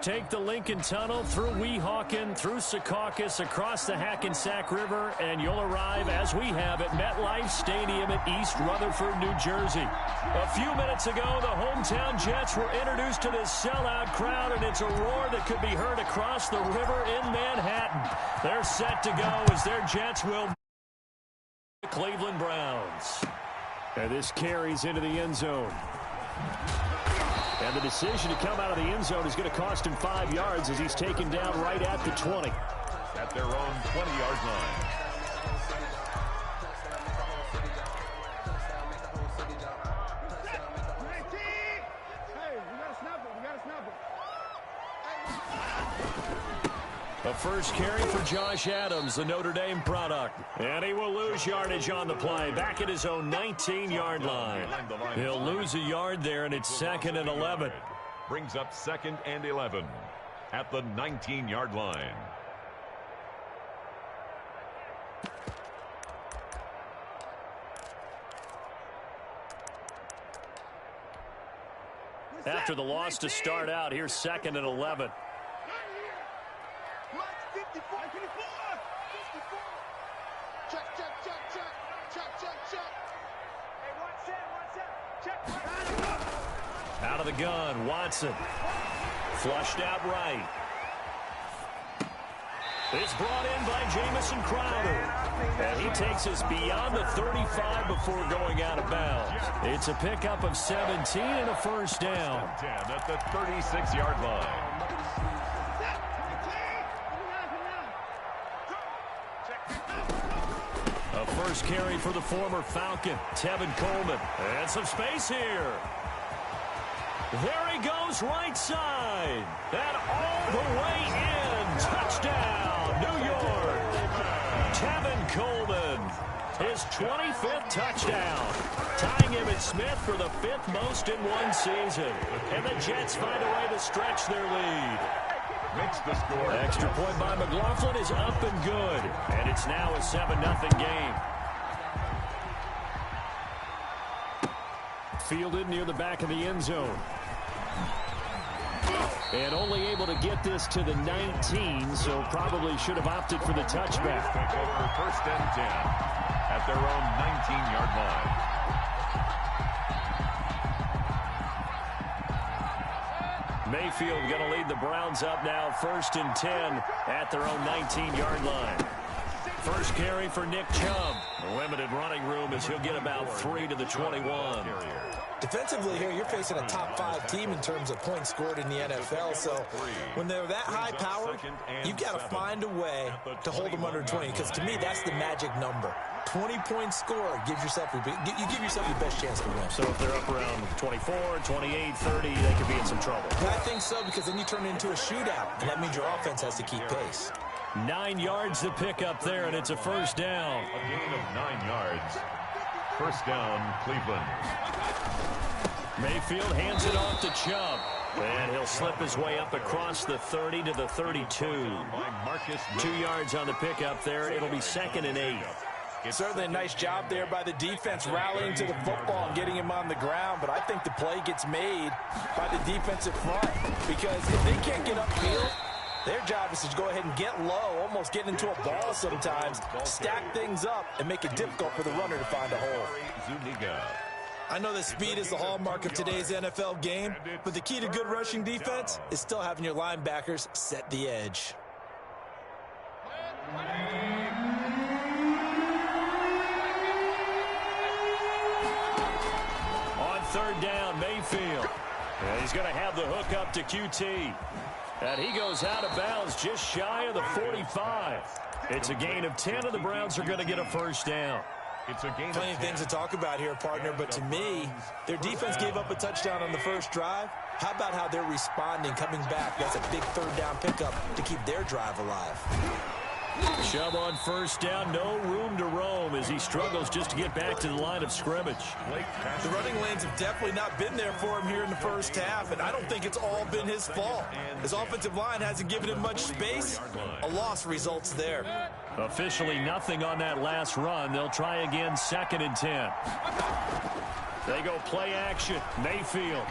Take the Lincoln Tunnel through Weehawken, through Secaucus, across the Hackensack River, and you'll arrive, as we have, at MetLife Stadium at East Rutherford, New Jersey. A few minutes ago, the hometown Jets were introduced to this sellout crowd, and it's a roar that could be heard across the river in Manhattan. They're set to go as their Jets will the Cleveland Browns. And this carries into the end zone. And the decision to come out of the end zone is going to cost him 5 yards as he's taken down right at the 20. At their own 20-yard line. A first carry for Josh Adams, the Notre Dame product. And he will lose yardage on the play, back at his own 19-yard line. He'll lose a yard there, and it's 2nd and 11. Brings up 2nd and 11 at the 19-yard line. After the loss to start out, here's 2nd and 11. Out of the gun, Watson. Flushed out right. It's brought in by Jamison Crowder. And he takes us beyond the 35 before going out of bounds. It's a pickup of 17 and a first down. 10 at the 36-yard line. A first carry for the former Falcon, Tevin Coleman. And some space here. There he goes right side. And all the way in. Touchdown, New York. Tevin Coleman, his 25th touchdown. Tying Emmitt Smith for the 5th most in one season. And the Jets find a way to stretch their lead. Makes the score. Extra point by McLaughlin is up and good. And it's now a 7-0 game. Fielded near the back of the end zone. And only able to get this to the 19, so probably should have opted for the touchback. Take over 1st and 10 at their own 19-yard line. Mayfield going to lead the Browns up now 1st and 10 at their own 19-yard line. First carry for Nick Chubb. Limited running room as he'll get about 3 to the 21. Defensively here, you're facing a top 5 team in terms of points scored in the NFL. So when they're that high powered, you've got to find a way to hold them under 20. Because to me, that's the magic number. 20-point score gives yourself you give yourself your best chance to win. So if they're up around 24, 28, 30, they could be in some trouble. I think so, because then you turn it into a shootout, and that means your offense has to keep pace. 9 yards to pick up there, and it's a first down. A gain of 9 yards. First down, Cleveland. Mayfield hands it off to Chubb. And he'll slip his way up across the 30 to the 32. 2 yards on the pickup there. It'll be 2nd and 8. Certainly a nice job there by the defense rallying to the football and getting him on the ground, but I think the play gets made by the defensive front, because if they can't get upfield, their job is to go ahead and get low, almost get into a ball sometimes, stack things up, and make it difficult for the runner to find a hole. I know that speed is the hallmark of today's NFL game, but the key to good rushing defense is still having your linebackers set the edge. On 3rd down, Mayfield. And he's going to have the hook up to QT. And he goes out of bounds just shy of the 45. It's a gain of 10, and the Browns are going to get a first down. It's a gain. Plenty of things to talk about here, partner, but to me, their defense gave up a touchdown on the first drive. How about how they're responding, coming back? That's a big 3rd down pickup to keep their drive alive. Chubb on first down, no room to roam as he struggles just to get back to the line of scrimmage. The running lanes have definitely not been there for him here in the first half, and I don't think it's all been his fault. His offensive line hasn't given him much space. A loss results there. Officially nothing on that last run. They'll try again, 2nd and 10. They go play action. Mayfield.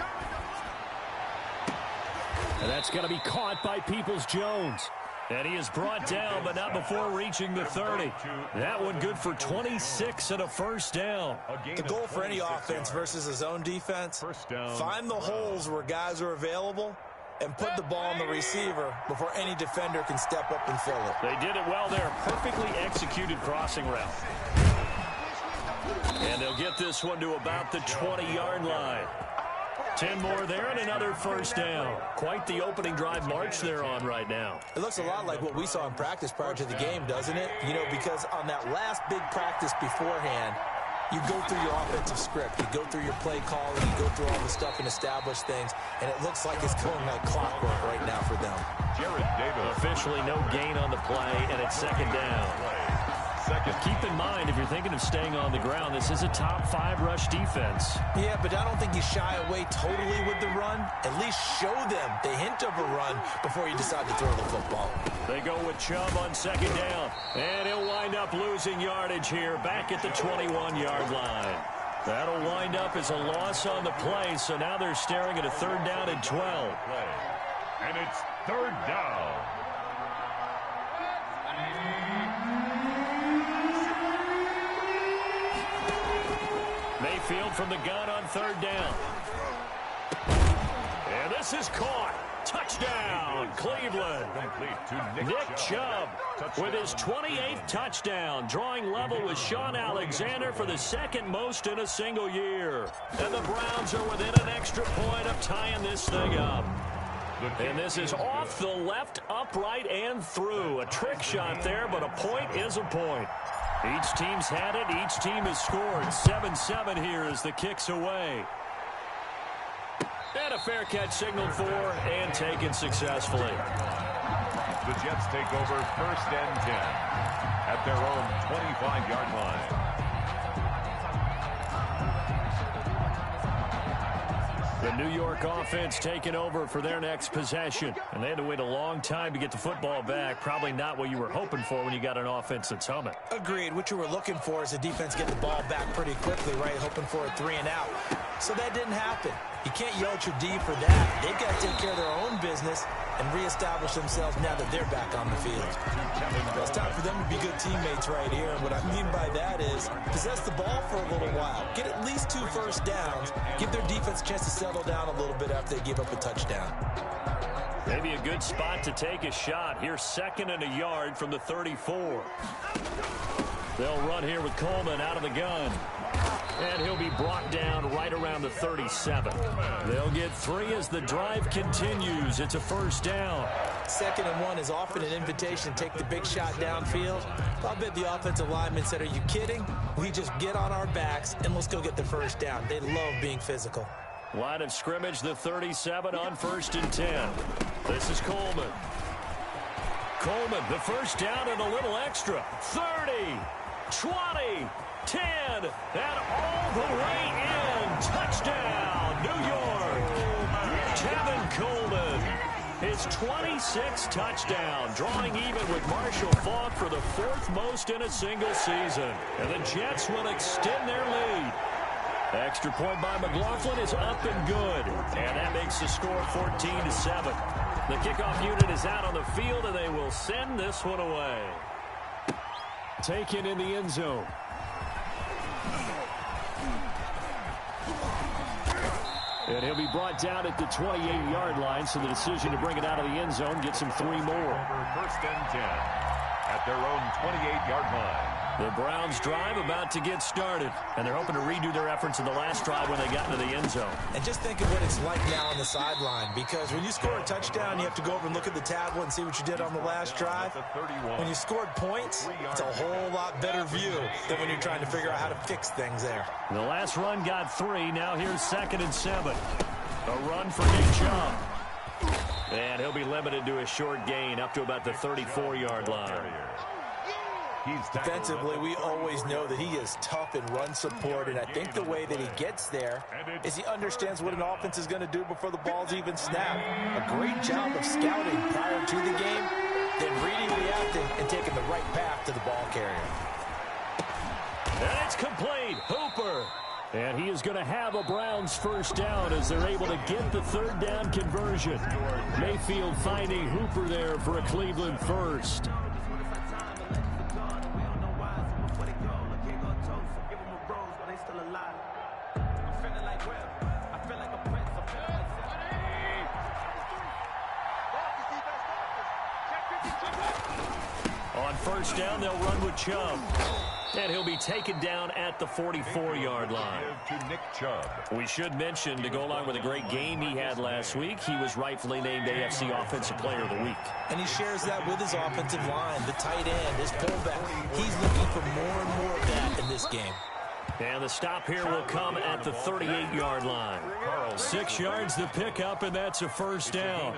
And That's going to be caught by Peoples-Jones. And he is brought down, but not before reaching the 30. That one good for 26 and a first down. The goal for any offense versus a zone defense, find the holes where guys are available and put the ball on the receiver before any defender can step up and fill it. They did it well there. Perfectly executed crossing route. And they'll get this one to about the 20-yard line. 10 more there and another first down. Quite the opening drive march they're on right now. It looks a lot like what we saw in practice prior to the game, doesn't it? You know, because on that last big practice beforehand, you go through your offensive script, you go through your play calling, you go through all the stuff and establish things, and it looks like it's going like clockwork right now for them. Jared Davis. Officially no gain on the play, and it's second down. Keep in mind, if you're thinking of staying on the ground, this is a top 5 rush defense. Yeah, but I don't think you shy away totally with the run. At least show them the hint of a run before you decide to throw the football. They go with Chubb on second down, and he'll wind up losing yardage here back at the 21-yard line. That'll wind up as a loss on the play, so now they're staring at a third down and 12. And it's third down. Mayfield from the gun on third down. And this is caught. Touchdown, Cleveland. Nick Chubb with his 28th touchdown, drawing level with Sean Alexander for the second most in a single year. And the Browns are within an extra point of tying this thing up. And this is off the left, upright, and through. A trick shot there, but a point is a point. Each team's had it. Each team has scored. 7-7 here as the kick's away. And a fair catch signaled for and taken successfully. The Jets take over first and 10 at their own 25-yard line. The New York offense taking over for their next possession. And they had to wait a long time to get the football back. Probably not what you were hoping for when you got an offense that's humming. Agreed. What you were looking for is the defense get the ball back pretty quickly, right? Hoping for a 3 and out. So that didn't happen. You can't yell at your D for that. They've got to take care of their own business and reestablish themselves now that they're back on the field. It's time for them to be good teammates right here. And what I mean by that is possess the ball for a little while. Get at least 2 first downs. Give their defense a chance to settle down a little bit after they give up a touchdown. Maybe a good spot to take a shot. Here's 2nd and a yard from the 34. They'll run here with Coleman out of the gun. And he'll be brought down right around the 37. They'll get 3 as the drive continues. It's a first down. 2nd and 1 is often an invitation to take the big shot downfield. I'll bet the offensive lineman said, are you kidding? We just get on our backs and let's go get the first down. They love being physical. Line of scrimmage, the 37 on 1st and 10. This is Coleman. Coleman, the first down and a little extra. 30, 20, 10, and all the way in. Touchdown, New York. Tevin Coleman, his 26th touchdown, drawing even with Marshall Faulk for the 4th most in a single season. And the Jets will extend their lead. Extra point by McLaughlin is up and good. And that makes the score 14-7. The kickoff unit is out on the field, and they will send this one away. Taken in the end zone. And he'll be brought down at the 28-yard line, so the decision to bring it out of the end zone gets him 3 more. First and 10 at their own 28-yard line. The Browns drive about to get started, and they're hoping to redo their efforts in the last drive when they got into the end zone. And just think of what it's like now on the sideline, because when you score a touchdown, you have to go over and look at the tablet and see what you did on the last drive. When you scored points, it's a whole lot better view than when you're trying to figure out how to fix things there. The last run got 3. Now here's 2nd and 7. A run for Nick Chubb. And he'll be limited to a short gain up to about the 34-yard line. Defensively, we always know that he is tough in run support, and I think the way that he gets there is he understands what an offense is going to do before the ball's even snapped. A great job of scouting prior to the game, then reading, reacting, and taking the right path to the ball carrier. And it's complete. Hooper And he is going to have a Browns first down as they're able to get the third down conversion. Mayfield finding Hooper there for a Cleveland first. On first down, they'll run with Chubb. And he'll be taken down at the 44-yard line. To Nick Chubb. We should mention, to go along with a great game he had last week, he was rightfully named AFC Offensive Player of the Week. And he shares that with his offensive line, the tight end, his fullback. He's looking for more and more of that in this game. And the stop here will come at the 38-yard line. 6 yards the pickup, and that's a first down.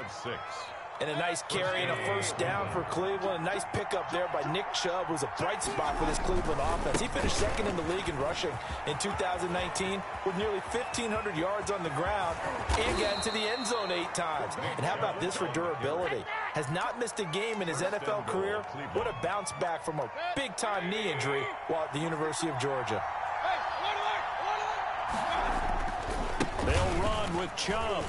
And a nice carry and a first down for Cleveland. A nice pickup there by Nick Chubb, who's a bright spot for this Cleveland offense. He finished second in the league in rushing in 2019 with nearly 1,500 yards on the ground and got into the end zone 8 times. And how about this for durability? Has not missed a game in his NFL career. What a bounce back from a big-time knee injury while at the University of Georgia. They'll run with Chubb.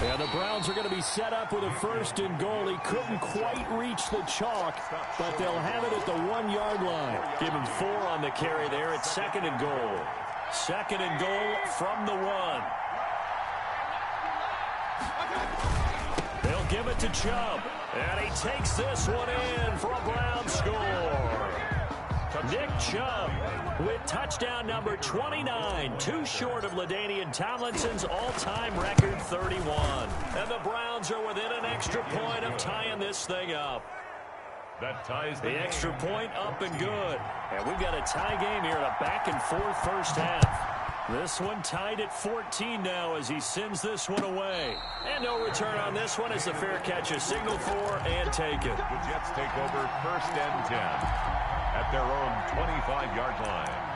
And the Browns are going to be set up with a first and goal. He couldn't quite reach the chalk, but they'll have it at the 1-yard line. Give him 4 on the carry there at second and goal. Second and goal from the 1. They'll give it to Chubb. And he takes this one in for a Browns score. Nick Chubb with touchdown number 29, too short of LaDainian Tomlinson's all-time record 31. And the Browns are within an extra point of tying this thing up. That ties the extra point up and good. And we've got a tie game here in a back-and-forth first half. This one tied at 14 now as he sends this one away. And no return on this one as the fair catch is signaled for and taken. The Jets take over first and 10. At their own 25-yard line.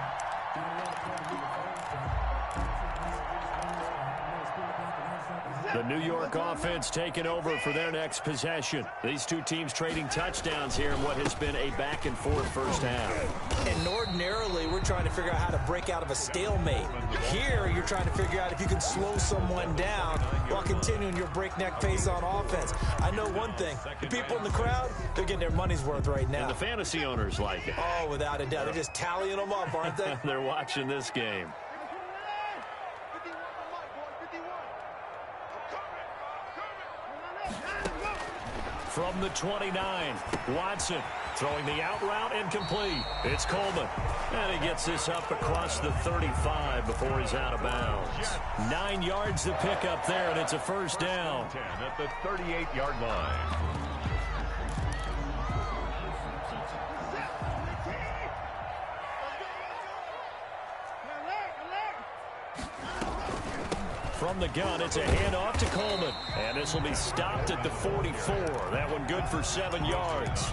The New York offense taking over for their next possession. These two teams trading touchdowns here in what has been a back-and-forth first half. And ordinarily, we're trying to figure out how to break out of a stalemate. Here, you're trying to figure out if you can slow someone down while continuing your breakneck pace on offense. I know one thing. The people in the crowd, they're getting their money's worth right now. And the fantasy owners like it. Oh, without a doubt. They're just tallying them up, aren't they? They're watching this game. From the 29, Watson throwing the out route incomplete. It's Coleman. And he gets this up across the 35 before he's out of bounds. 9 yards to pick up there, and it's a first down. 10 at the 38-yard line. From the gun, it's a handoff to Coleman. And this will be stopped at the 44. That one good for 7 yards.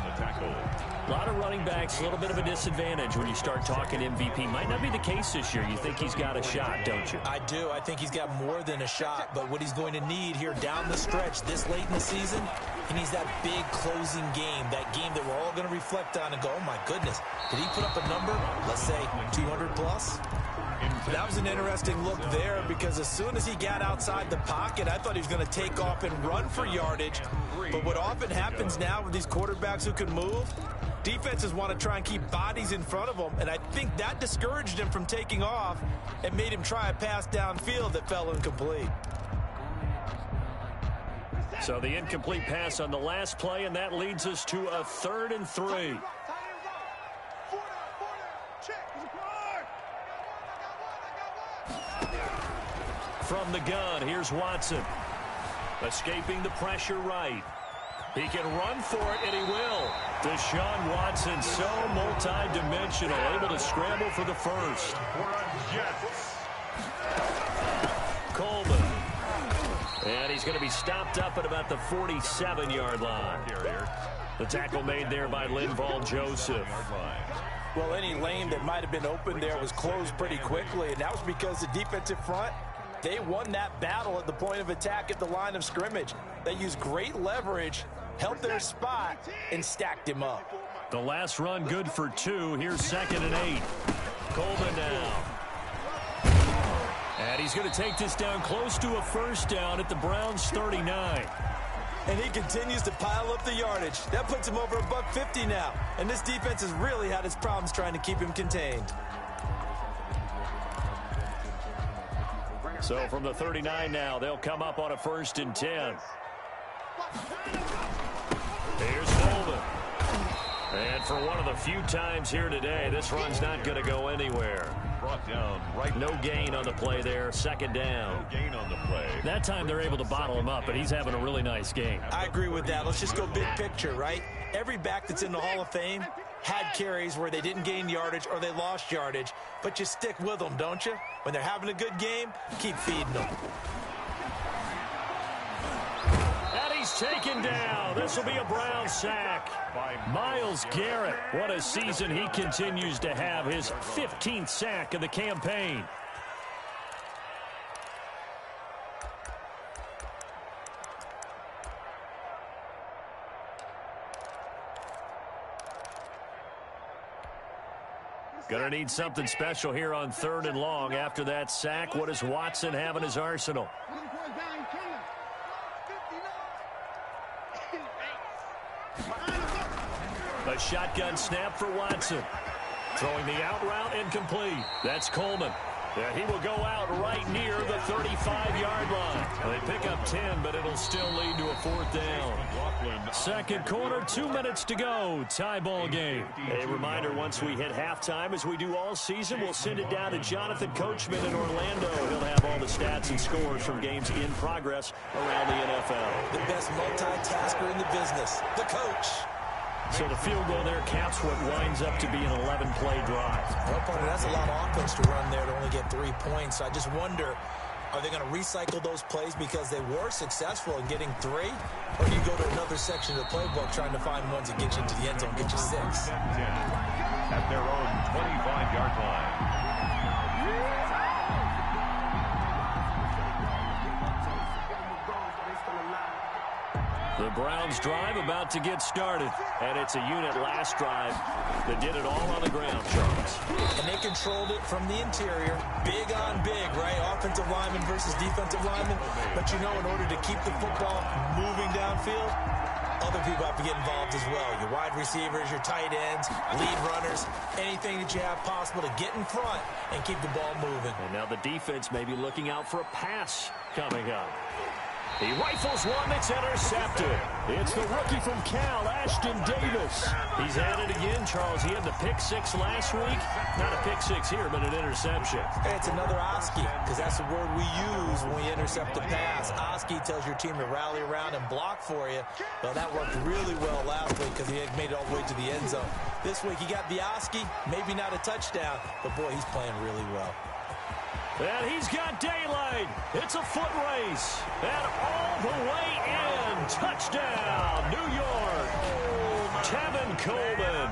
A lot of running backs, a little bit of a disadvantage when you start talking MVP. Might not be the case this year. You think he's got a shot, don't you? I do. I think he's got more than a shot. But what he's going to need here down the stretch this late in the season, he needs that big closing game, that game that we're all going to reflect on and go, oh, my goodness, did he put up a number, let's say 200 plus? That was an interesting look there because as soon as he got outside the pocket, I thought he was going to take off and run for yardage. But what often happens now with these quarterbacks who can move, defenses want to try and keep bodies in front of them, and I think that discouraged him from taking off and made him try a pass downfield that fell incomplete. So the incomplete pass on the last play, and that leads us to a 3rd and 3. From the gun, here's Watson. Escaping the pressure right. He can run for it, and he will. Deshaun Watson, so multi-dimensional, able to scramble for the first. Coleman. And he's going to be stopped up at about the 47-yard line. The tackle made there by Linval Joseph. Well, any lane that might have been open there was closed pretty quickly, and that was because the defensive front, they won that battle at the point of attack at the line of scrimmage. They used great leverage, held their spot, and stacked him up. The last run good for 2. Here's 2nd and 8. Coleman now. And he's going to take this down close to a first down at the Browns' 39. And he continues to pile up the yardage. That puts him over $150 now. And this defense has really had its problems trying to keep him contained. So from the 39 now, they'll come up on a 1st and 10. Here's Coleman. And for one of the few times here today, this run's not going to go anywhere. Brought down right. No gain on the play there. 2nd down. No gain on the play. That time they're able to bottle him up, but he's having a really nice game. I agree with that. Let's just go big picture, right? Every back that's in the Hall of Fame had carries where they didn't gain yardage or they lost yardage, but you stick with them, don't you? When they're having a good game, keep feeding them. And he's taken down. This will be a Brown sack. Myles Garrett, what a season he continues to have. His 15th sack of the campaign. Gonna need something special here on 3rd and long. After that sack, what does Watson have in his arsenal? A shotgun snap for Watson. Throwing the out route incomplete. That's Coleman. Yeah, he will go out right near the 35-yard line. They pick up 10, but it'll still lead to a 4th down. 2nd quarter, 2 minutes to go. Tie ball game. A reminder, once we hit halftime, as we do all season, we'll send it down to Jonathan Coachman in Orlando. He'll have all the stats and scores from games in progress around the NFL. The best multitasker in the business, the coach. So the field goal there caps what winds up to be an 11-play drive. Well, partner, that's a lot of offense to run there to only get 3 points. So I just wonder, are they going to recycle those plays because they were successful in getting 3? Or do you go to another section of the playbook trying to find ones that get you into the end zone, get you 6? At their own 25-yard line. The Browns drive about to get started. And it's a unit last drive that did it all on the ground, Charles. And they controlled it from the interior. Big on big, right? Offensive lineman versus defensive lineman. But you know, in order to keep the football moving downfield, other people have to get involved as well. Your wide receivers, your tight ends, lead runners, anything that you have possible to get in front and keep the ball moving. And now the defense may be looking out for a pass coming up. He rifles one that's intercepted. It's the rookie from Cal, Ashton Davis. He's at it again, Charles. He had the pick 6 last week. Not a pick 6 here, but an interception. Hey, it's another Oski, because that's the word we use when we intercept a pass. Oski tells your team to rally around and block for you. Well, that worked really well last week because he had made it all the way to the end zone. This week, he got the Oski, maybe not a touchdown, but boy, he's playing really well. And he's got daylight. It's a foot race. And all the way in. Touchdown, New York. Tevin Coleman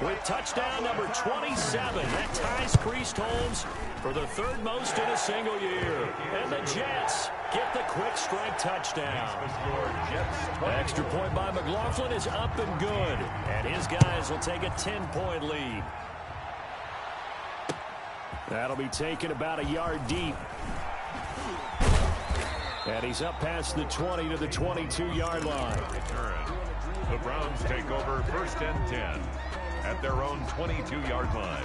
with touchdown number 27. That ties Priest Holmes for the 3rd most in a single year. And the Jets get the quick strike touchdown. Extra point by McLaughlin is up and good. And his guys will take a 10-point lead. That'll be taken about a yard deep. And he's up past the 20 to the 22-yard line. The Browns take over 1st and 10 at their own 22-yard line.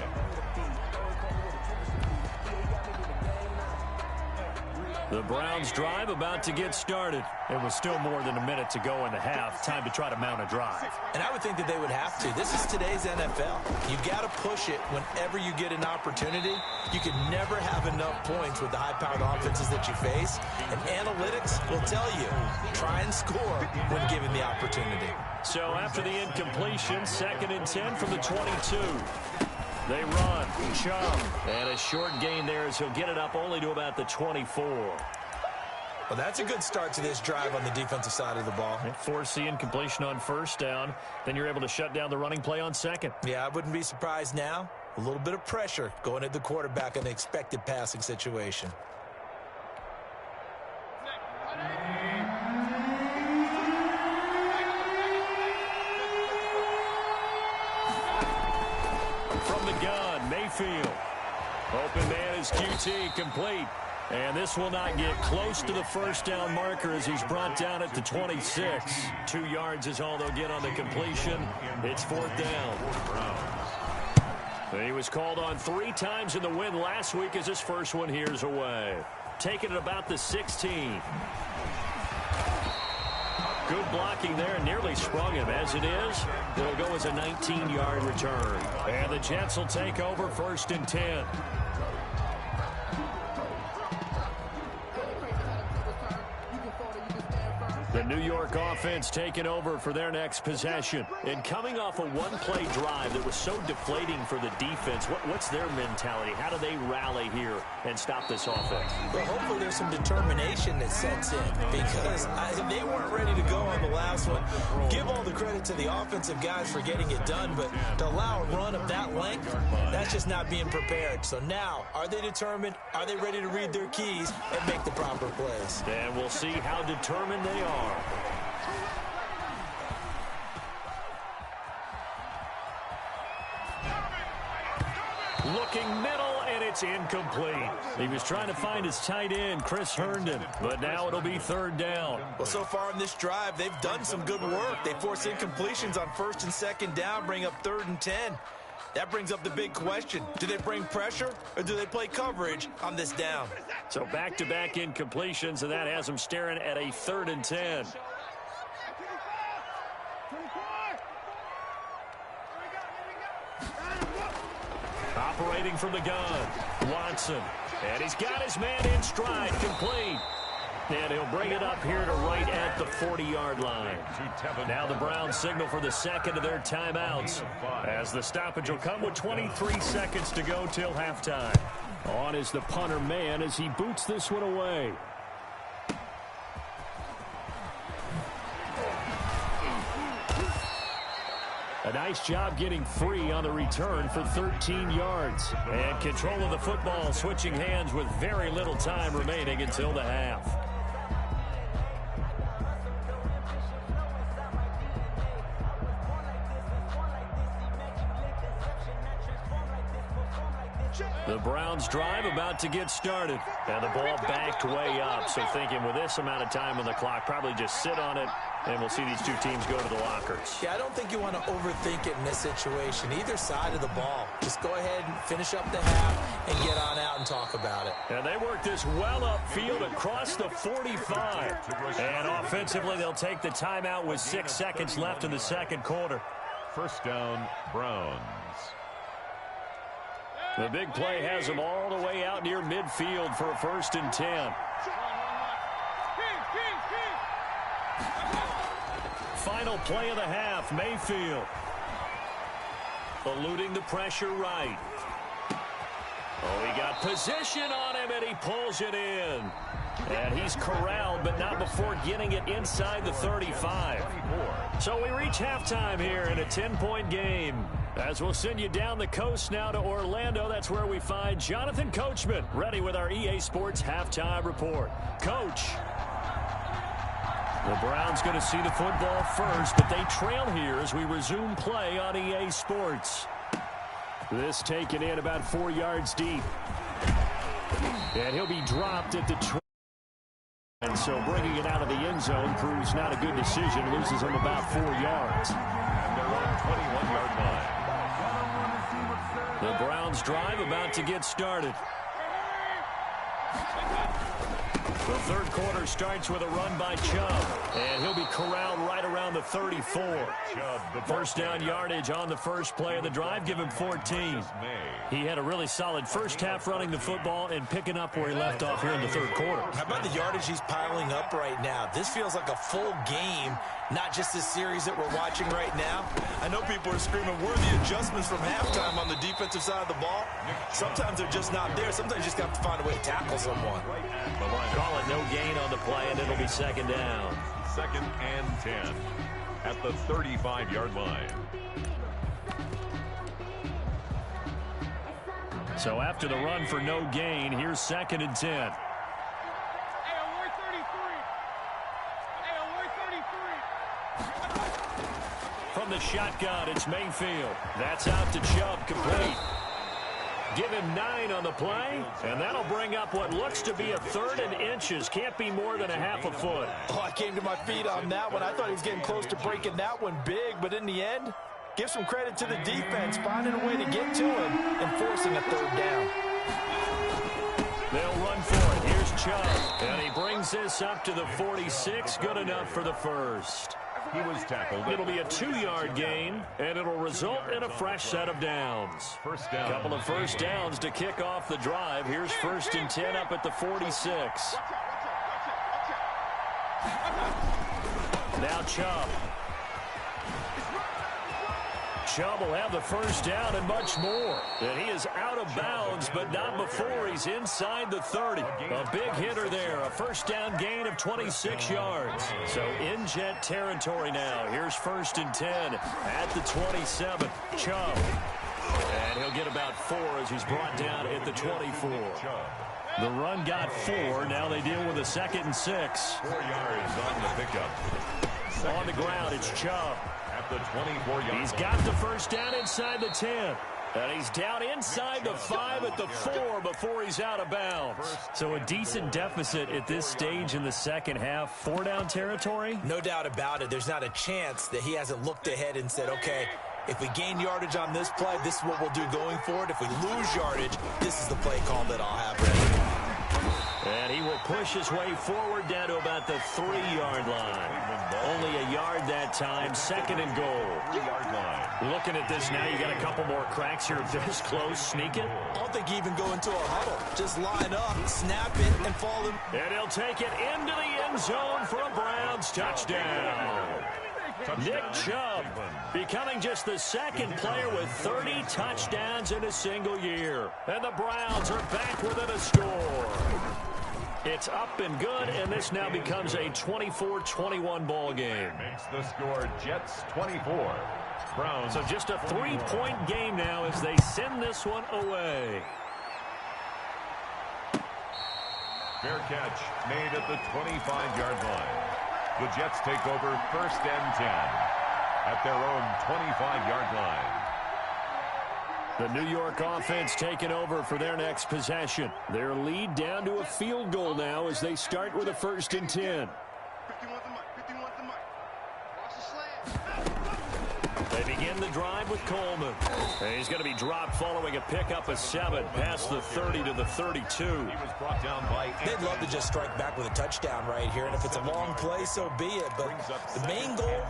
The Browns drive about to get started. It was still more than a minute to go in the half. Time to try to mount a drive. And I would think that they would have to. This is today's NFL. You got to push it whenever you get an opportunity. You can never have enough points with the high-powered offenses that you face. And analytics will tell you, try and score when given the opportunity. So after the incompletion, 2nd and 10 from the 22. They run, Chubb, and a short gain there as he'll get it up only to about the 24. Well, that's a good start to this drive on the defensive side of the ball. Force the incompletion on 1st down. Then you're able to shut down the running play on 2nd. Yeah, I wouldn't be surprised now. A little bit of pressure going at the quarterback in an expected passing situation. From the gun, Mayfield. Open man is QT, complete. And this will not get close to the first down marker as he's brought down at the 26. 2 yards is all they'll get on the completion. It's 4th down. He was called on 3 times in the win last week as his first one here's away. Taking it about the 16. Good blocking there and nearly sprung him. As it is, it'll go as a 19-yard return. And the Jets will take over 1st and 10. The New York offense taking over for their next possession. And coming off a one-play drive that was so deflating for the defense, what's their mentality? How do they rally here and stop this offense? Well, hopefully there's some determination that sets in because they weren't ready to go on the last one. Give all the credit to the offensive guys for getting it done, but to allow a run of that length, that's just not being prepared. So now, are they determined? Are they ready to read their keys and make the proper plays? And we'll see how determined they are. Looking middle, and it's incomplete. He was trying to find his tight end, Chris Herndon, but now it'll be 3rd down. Well, so far in this drive, they've done some good work. They force incompletions on 1st and 2nd down, bring up 3rd and 10. That brings up the big question. Do they bring pressure or do they play coverage on this down? So back-to-back incompletions, and that has them staring at a 3rd and 10. Operating from the gun, Watson. And he's got his man in stride, complete. And he'll bring it up here to right at the 40-yard line. Now the Browns signal for the second of their timeouts, as the stoppage will come with 23 seconds to go till halftime. On is the punter man as he boots this one away. A nice job getting free on the return for 13 yards. And control of the football, switching hands with very little time remaining until the half. The Browns drive about to get started. And the ball backed way up. So thinking with this amount of time on the clock, probably just sit on it, and we'll see these two teams go to the lockers. Yeah, I don't think you want to overthink it in this situation. Either side of the ball. Just go ahead and finish up the half and get on out and talk about it. And they work this well upfield across the 45. And offensively, they'll take the timeout with 6 seconds left in the second quarter. 1st down, Browns. The big play has them all the way out near midfield for a 1st and 10. Final play of the half, Mayfield. Eluding the pressure right. Oh, he got position on him, and he pulls it in. And he's corralled, but not before getting it inside the 35. So we reach halftime here in a 10-point game. As we'll send you down the coast now to Orlando, that's where we find Jonathan Coachman, ready with our EA Sports Halftime Report. Coach. The Browns going to see the football first, but they trail here as we resume play on EA Sports. This taken in about 4 yards deep. And he'll be dropped at the 20. And so bringing it out of the end zone proves not a good decision. Loses him about 4 yards. And they're on 21-yard line. The Browns drive about to get started. The third quarter starts with a run by Chubb, and he'll be corralled right around the 34. First down yardage on the first play of the drive, give him 14. He had a really solid first half running the football and picking up where he left off here in the third quarter. How about the yardage he's piling up right now? This feels like a full game, not just this series that we're watching right now. I know people are screaming, where are the adjustments from halftime on the defensive side of the ball? Sometimes they're just not there. Sometimes you just have to find a way to tackle someone. Call it no gain on the play, and it'll be second down. 2nd and 10 at the 35-yard line. So after the run for no gain, here's 2nd and 10. From the shotgun, it's Mayfield. That's out to Chubb, complete. Give him 9 on the play, and that'll bring up what looks to be a 3rd and inches. Can't be more than a half a foot. Oh, I came to my feet on that one. I thought he was getting close to breaking that one big, but in the end, give some credit to the defense, finding a way to get to him and forcing a 3rd down. They'll run for it. Here's Chubb, and he brings this up to the 46. Good enough for the first. He was tackled. It'll be a 2-yard gain, and it'll result in a fresh set of downs. First down. Couple of first downs to kick off the drive. Here's 1st and 10 up at the 46. Now Chubb. Chubb will have the first down and much more. And he is out of bounds, but not before he's inside the 30. A big hitter there. A first down gain of 26 yards. So in Jet territory now. Here's 1st and 10 at the 27. Chubb. And he'll get about 4 as he's brought down at the 24. The run got 4. Now they deal with a 2nd and 6. 4 yards on the pickup. On the ground, it's Chubb. At the 24-yard He's got the first down inside the 10. And he's down inside the 5 at the 4 before he's out of bounds. So a decent deficit at this stage in the second half. 4-down territory? No doubt about it. There's not a chance that he hasn't looked ahead and said, okay, if we gain yardage on this play, this is what we'll do going forward. If we lose yardage, this is the play call that I'll have ready. And he will push his way forward down to about the 3-yard line. Only a yard that time. 2nd and goal. 3-yard line. Looking at this now, you got a couple more cracks here. This close, sneak it. I don't think you even go into a huddle. Just line up, snap it, and fall in. And he'll take it into the end zone for a Browns touchdown. Nick Chubb becoming just the 2nd player with 30 touchdowns in a single year. And the Browns are back within a score. It's up and good, and this now becomes a 24-21 ball game. Makes the score Jets 24. Browns. So just a 3-point game now as they send this one away. Fair catch made at the 25-yard line. The Jets take over 1st and 10 at their own 25-yard line. The New York offense taking over for their next possession. Their lead down to a field goal now as they start with a 1st and 10. They begin the drive with Coleman. And he's going to be dropped following a pickup of 7 past the 30 to the 32. He was brought down by. They'd love to just strike back with a touchdown right here, and if it's a long play, so be it. But the main goal,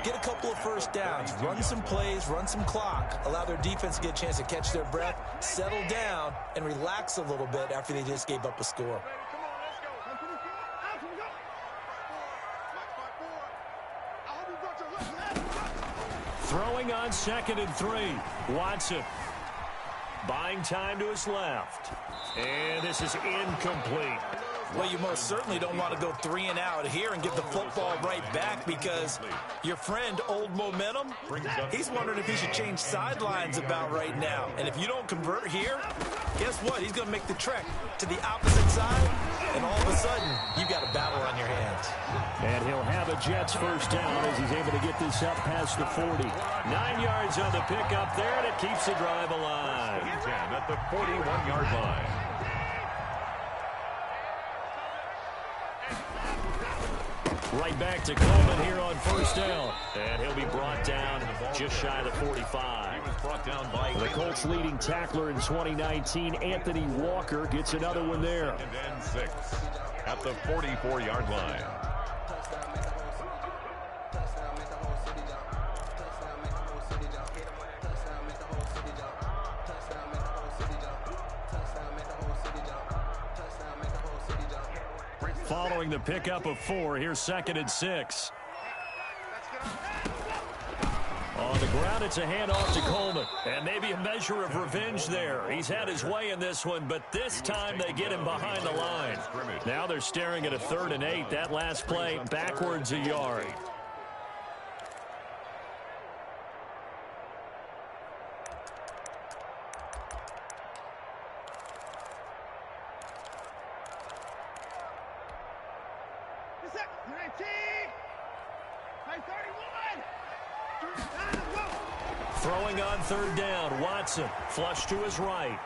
get a couple of first downs, run some plays, run some clock, allow their defense to get a chance to catch their breath, settle down, and relax a little bit after they just gave up a score. Throwing on 2nd and 3. Watson buying time to his left. And this is incomplete. Well, you most certainly don't want to go 3 and out here and get the football right back because your friend, Old Momentum, he's wondering if he should change sidelines about right now. And if you don't convert here, guess what? He's going to make the trek to the opposite side, and all of a sudden, you've got a battle on your hands. And he'll have a Jets first down as he's able to get this up past the 40. 9 yards on the pickup there, and it keeps the drive alive. 10 at the 41-yard line. Right back to Coleman here on first down. And he'll be brought down just shy of the 45. He was brought down by The Colts' leading tackler in 2019, Anthony Walker, gets another one there. 2nd and 6 at the 44-yard line. Following the pickup of 4, here's 2nd and 6. On the ground, it's a handoff to Coleman. And maybe a measure of revenge there. He's had his way in this one, but this time they get him behind the line. Now they're staring at a 3rd and 8. That last play, backwards a yard. Throwing on third down, Watson, flush to his right.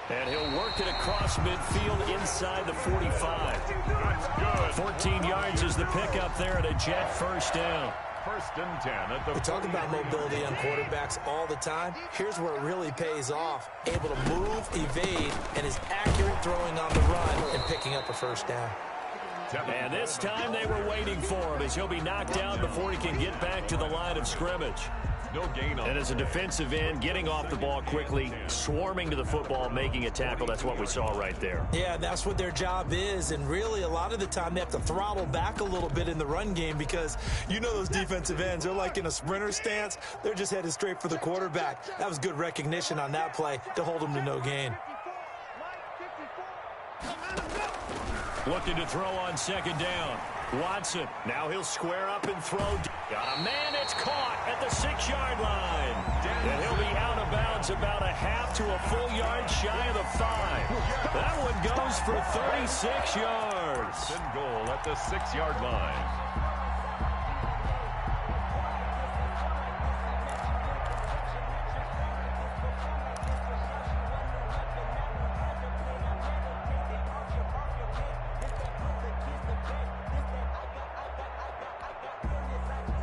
And he'll work it across midfield inside the 45. That's good. 14 yards is the pickup there at a Jet first down. First and 10 at the We talk about mobility on quarterbacks all the time. Here's where it really pays off. Able to move, evade, and is accurate throwing on the run and picking up a first down. And this time they were waiting for him as he'll be knocked down before he can get back to the line of scrimmage. No gain on. And as a defensive end, getting off the ball quickly, swarming to the football, making a tackle, that's what we saw right there. Yeah, that's what their job is, and really a lot of the time they have to throttle back a little bit in the run game because you know those defensive ends, they're like in a sprinter stance. They're just headed straight for the quarterback. That was good recognition on that play to hold him to no gain. Looking to throw on second down. Watson, now he'll square up and throw. Got a man, it's caught at the 6-yard line. And he'll be out of bounds about a half to a full yard shy of the 5. That one goes for 36 yards. And goal at the 6-yard line.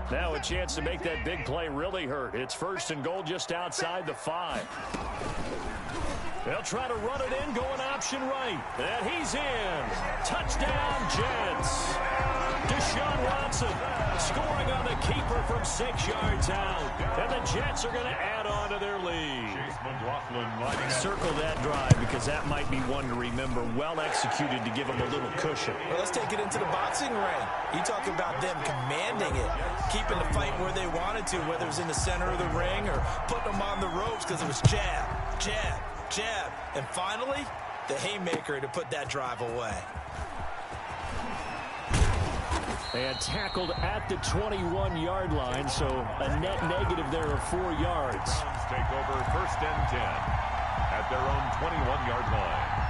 Now a chance to make that big play really hurt. It's first and goal just outside the 5. They'll try to run it in, going option right. And he's in. Touchdown, Jets. Deshaun Watson scoring on the keeper from 6 yards out. And the Jets are going to add on to their lead. Circle that drive because that might be one to remember. Well executed to give them a little cushion. Well, let's take it into the boxing ring. You talk about them commanding it, keeping the fight where they wanted to, whether it was in the center of the ring or putting them on the ropes because it was jab, jab, jab. And finally, the haymaker to put that drive away. And tackled at the 21-yard line, so a net negative there of 4 yards. Take over first and 10 at their own 21-yard line.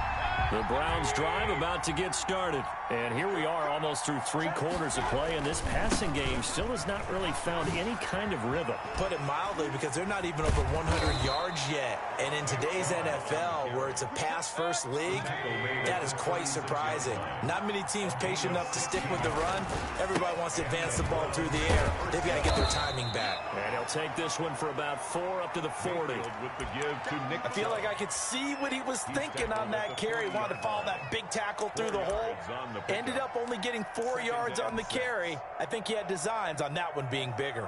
The Browns drive about to get started. And here we are almost through 3 quarters of play, and this passing game still has not really found any kind of rhythm. Put it mildly, because they're not even over 100 yards yet. And in today's NFL, where it's a pass-first league, that is quite surprising. Not many teams patient enough to stick with the run. Everybody wants to advance the ball through the air. They've got to get their timing back. And he'll take this one for about 4 up to the 40. With the give to Nick. I feel like I could see what he was thinking on that carry. Wanted to follow that big tackle through the hole. Ended up only getting 4 yards on the carry. I think he had designs on that one being bigger.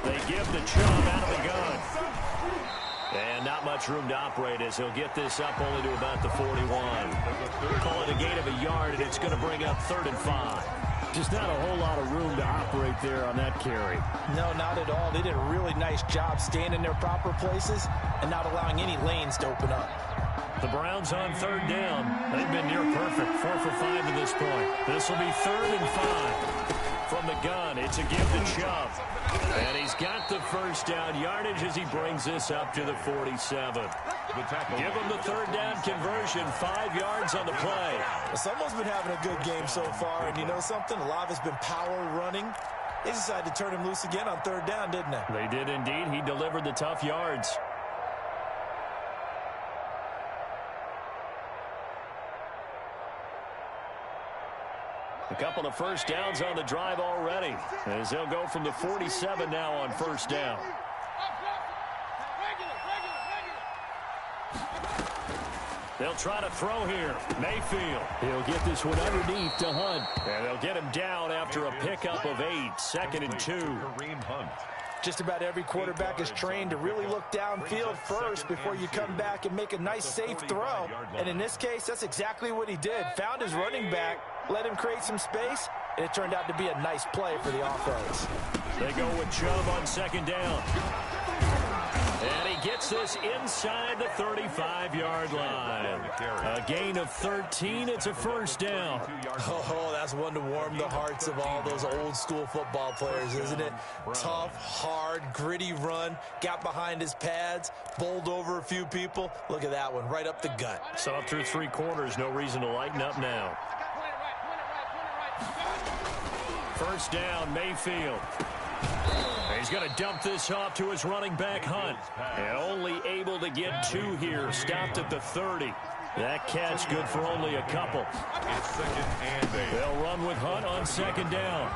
They give the Chubb out of the gun. And not much room to operate as he'll get this up only to about the 41. Call it a gain of a yard, and it's going to bring up 3rd and 5. Just not a whole lot of room to operate there on that carry. No, not at all. They did a really nice job staying in their proper places and not allowing any lanes to open up. The Browns on 3rd down. They've been near perfect, 4 for 5 to this point. This will be 3rd and 5. From the gun, it's a give to Chubb. And he's got the first down yardage as he brings this up to the 47. Give him the 3rd down conversion, 5 yards on the play. Well, someone's been having a good game so far, and you know something? A lot of it's been power running. They decided to turn him loose again on 3rd down, didn't they? They did indeed. He delivered the tough yards. A couple of first downs on the drive already, as they'll go from the 47 now on 1st down. They'll try to throw here. Mayfield. He'll get this one underneath to Hunt. And they'll get him down after a pickup of 8. 2nd and 2. Kareem Hunt. Just about every quarterback is trained to really look downfield first before you come back and make a nice, safe throw. And in this case, that's exactly what he did. Found his running back, let him create some space, and it turned out to be a nice play for the offense. They go with Chubb on 2nd down. And he gets this inside the 35-yard line. A gain of 13. It's a first down. Oh, that's one to warm the hearts of all those old-school football players, isn't it? Tough, hard, gritty run. Got behind his pads, bowled over a few people. Look at that one, right up the gut. So through three quarters, no reason to lighten up now. First down, Mayfield. He's going to dump this off to his running back, Hunt. And only able to get two here. Stopped at the 30. That catch good for only a couple. It's second and 8. They'll run with Hunt on second down.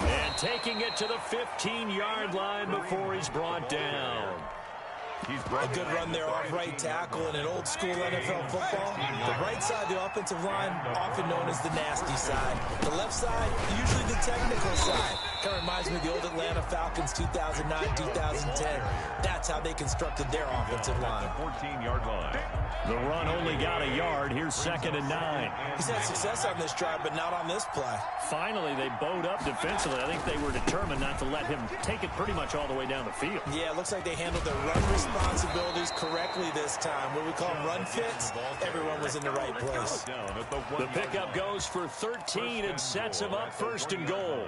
And taking it to the 15-yard line before he's brought down. A good run there off right tackle in an old-school NFL football. The right side of the offensive line, often known as the nasty side. The left side, usually the technical side. Kind of reminds me of the old Atlanta Falcons 2009, 2010. That's how they constructed their offensive line. 14-yard line. The run only got a yard. Here's second and 9. He's had success on this drive, but not on this play. Finally, they bowed up defensively. I think they were determined not to let him take it pretty much all the way down the field. Yeah, it looks like they handled their run responsibilities correctly this time. What we call run fits, everyone was in the right place. The pickup goes for 13 and sets him up first and goal.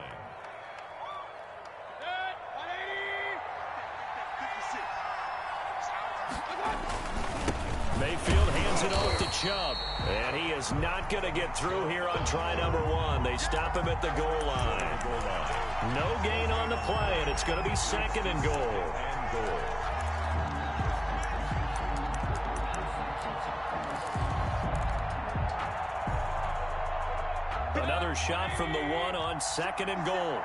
Mayfield hands it off to Chubb. And he is not going to get through here on try number 1. They stop him at the goal line. No gain on the play, and it's going to be second and goal. Another shot from the 1 on second and goal.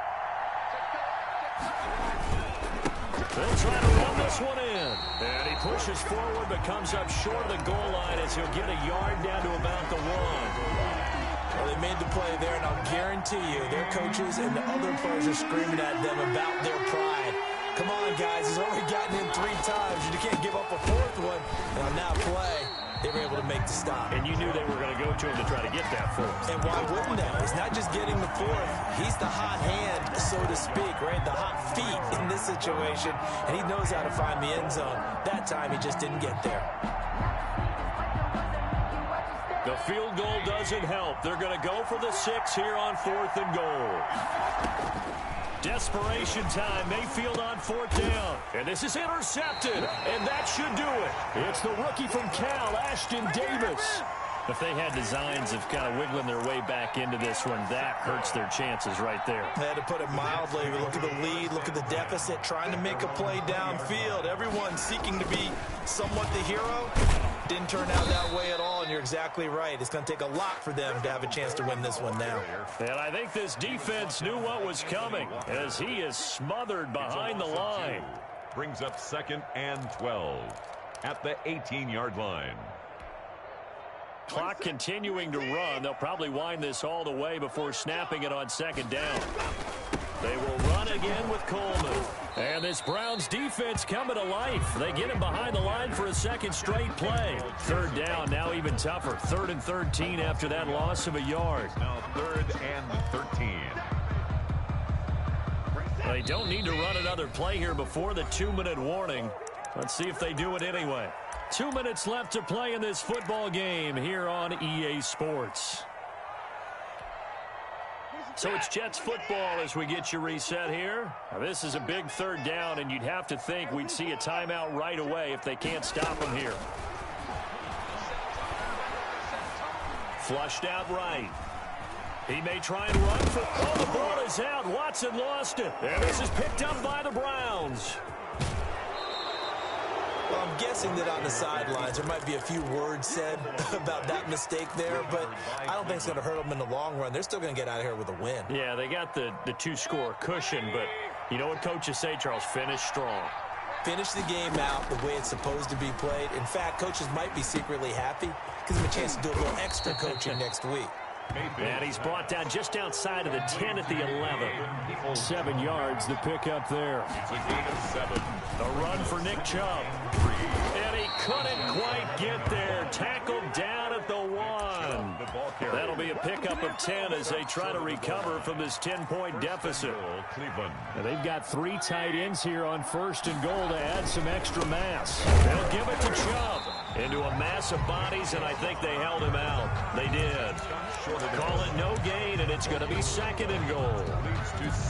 They'll try to run this one in. And he pushes forward but comes up short of the goal line as he'll get a yard down to about the 1. Well, they made the play there, and I'll guarantee you their coaches and the other players are screaming at them about their pride. Come on, guys. He's already gotten in 3 times. You can't give up a 4th one. And on that play, they were able to make the stop. And you knew they were going to go to him to try to get that 4th. And why wouldn't they? It's not just getting the 4th. He's the hot hand, so to speak, right? The hot feet in this situation. And he knows how to find the end zone. That time, he just didn't get there. The field goal doesn't help. They're going to go for the 6 here on 4th and goal. Desperation time. Mayfield on 4th down. And this is intercepted. And that should do it. It's the rookie from Cal, Ashton Davis. If they had designs of kind of wiggling their way back into this one, that hurts their chances right there. They had to put it mildly. Look at the lead. Look at the deficit. Trying to make a play downfield. Everyone seeking to be somewhat the hero. Didn't turn out that way at all, and you're exactly right. It's going to take a lot for them to have a chance to win this one now. And I think this defense knew what was coming as he is smothered behind the line. Brings up second and 12 at the 18-yard line. Clock continuing to run. They'll probably wind this all the way before snapping it on second down. They will run again with Coleman. And this Browns defense coming to life. They get him behind the line for a second straight play. Third down, now even tougher. 3rd and 13 after that loss of a yard. Now 3rd and 13. They don't need to run another play here before the 2-minute warning. Let's see if they do it anyway. 2 minutes left to play in this football game here on EA Sports. So it's Jets football as we get you reset here. Now this is a big 3rd down, and you'd have to think we'd see a timeout right away if they can't stop them here. Flushed out right. He may try and run for... Oh, the ball is out. Watson lost it. And this is picked up by the Browns. Well, I'm guessing that on the sidelines there might be a few words said about that mistake there, but I don't think it's going to hurt them in the long run. They're still going to get out of here with a win. Yeah, they got the 2-score cushion, but you know what coaches say, Charles? Finish strong. Finish the game out the way it's supposed to be played. In fact, coaches might be secretly happy. Gives them a chance to do a little extra coaching next week. And he's brought down just outside of the 10 at the 11. 7 yards, the pickup there. The run for Nick Chubb. And he couldn't quite get there. Tackled down at the 1. That'll be a pickup pickup of 10 as they try to recover from this 10-point deficit. Cleveland. Now they've got 3 tight ends here on 1st and goal to add some extra mass. They'll give it to Chubb into a mass of bodies, and I think they held him out. They did. Call it no gain, and it's going to be 2nd and goal.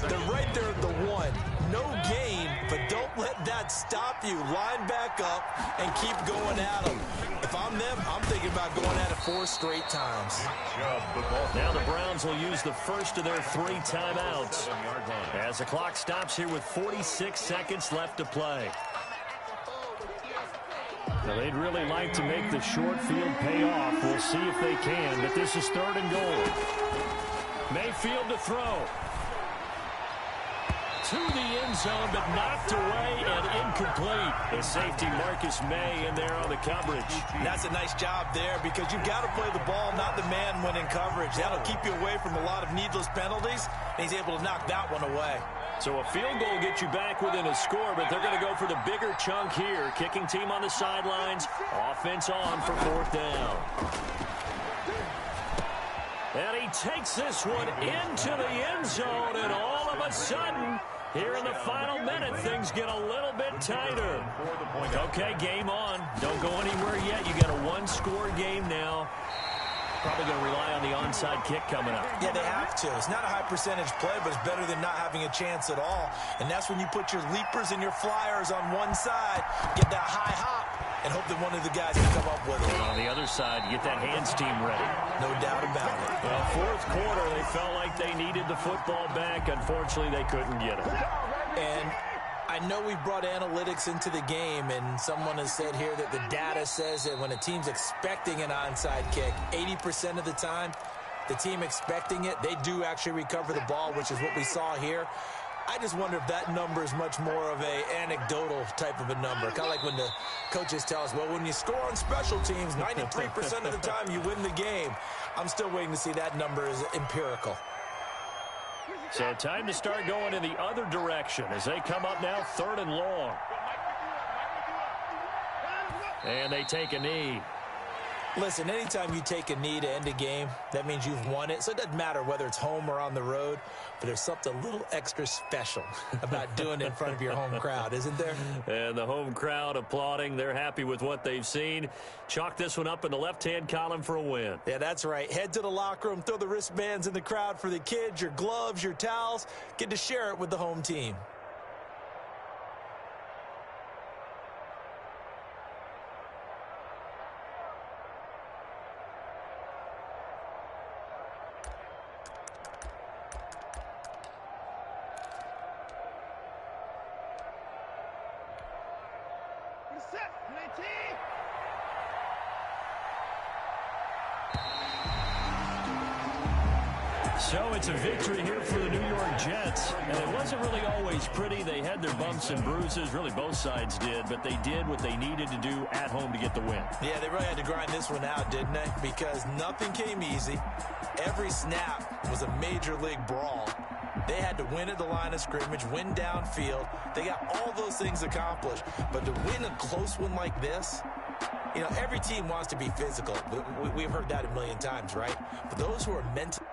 They're right there at the 1. No gain, but don't let that stop you. Line back up and keep going at them. If I'm them, I'm thinking about going at it 4 straight times. Now the Browns will use the first of their 3 timeouts as the clock stops here with 46 seconds left to play. Now they'd really like to make the short field pay off. We'll see if they can, but this is 3rd and goal. Mayfield to throw. To the end zone, but knocked away and incomplete. The safety Marcus May in there on the coverage. That's a nice job there because you've got to play the ball, not the man when in coverage. That'll keep you away from a lot of needless penalties, and he's able to knock that one away. So a field goal gets you back within a score, but they're going to go for the bigger chunk here. Kicking team on the sidelines. Offense on for 4th down. And he takes this one into the end zone, and all of a sudden, here in the final minute, things get a little bit tighter. Okay, game on. Don't go anywhere yet. You got a 1-score game now. Probably going to rely on the onside kick coming up. Yeah, they have to. It's not a high percentage play, but it's better than not having a chance at all. And that's when you put your leapers and your flyers on one side, get that high hop, and hope that one of the guys can come up with it. And on the other side, you get that hands team ready. No doubt about it. Well, 4th quarter, they felt like they needed the football back. Unfortunately, they couldn't get it. And I know we brought analytics into the game, and someone has said here that the data says that when a team's expecting an onside kick, 80% of the time, the team expecting it, they do actually recover the ball, which is what we saw here. I just wonder if that number is much more of a anecdotal type of a number. Kind of like when the coaches tell us, well, when you score on special teams, 93% of the time you win the game. I'm still waiting to see that number is empirical. So time to start going in the other direction as they come up now 3rd and long. And they take a knee. Listen, anytime you take a knee to end a game, that means you've won it. So it doesn't matter whether it's home or on the road, but there's something a little extra special about doing it in front of your home crowd, isn't there? And the home crowd applauding. They're happy with what they've seen. Chalk this one up in the left-hand column for a win. Yeah, that's right. Head to the locker room, throw the wristbands in the crowd for the kids, your gloves, your towels. Get to share it with the home team. So it's a victory here for the New York Jets. And it wasn't really always pretty. They had their bumps and bruises. Really, both sides did. But they did what they needed to do at home to get the win. Yeah, they really had to grind this one out, didn't they? Because nothing came easy. Every snap was a major league brawl. They had to win at the line of scrimmage, win downfield. They got all those things accomplished. But to win a close one like this, you know, every team wants to be physical. We've heard that a million times, right? But those who are mentally